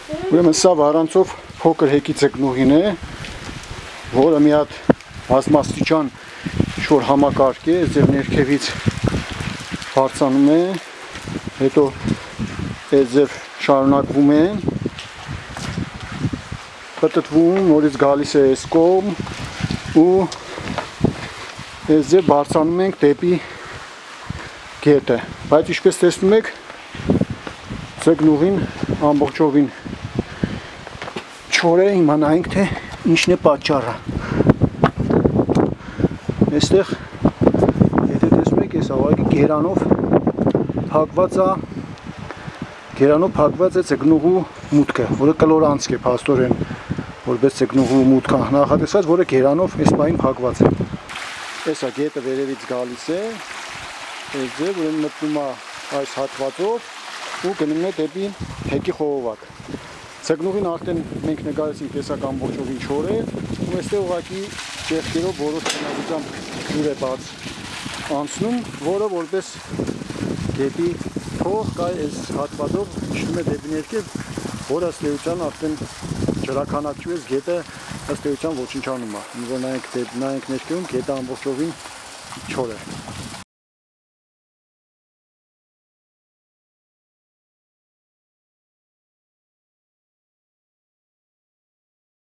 Ուրեմն սա վարանցով փոքր հեկի ձկնուղին է, որը մի հատ բազմաստիճան շոր համակարգ է, ձեր ներքևից բարձանում է, հետո ձեր շարունակվում է, պտտվում, նորից գալիս է այս կողմ ու ձեր բարձանում ենք դեպի գետը, բայց ինչպես տեսնում եք, ձկնուղին ամբողջովին չոր է, հիմա նայենք թե ինչն է պատճառը։ Այստեղ, եթե տեսնում եք, այս ավագի գերանով փակված է ձկնուղու մուտքը, որը կլորանցք է փաստորեն, որպես ձկնուղու մուտքը նախատեսված, որը գերանով այս պահին փակված է։ Էսա գետը վերևից գալիս է, ձև ուրեմն մտնում է այս հատվածով ու գնում է դեպի հեկի խողովակ։ Ձկնուղին արդեն մենք նկարեցինք տեսակ ամբողջովին չոր է, ու այստեղ ուղղակի ճեղքերով որոշ քանակությամբ ջուր է բաց անցնում, որը որպես դեպի փող կայ այս հատվածով իջնում է դեպի ներքև, որը ըստ էության արդեն ջրաքանակչու է, գետը ըստ էության ոչնչանում է։ Նայենք ներքևում գետը ամբողջովին չոր է։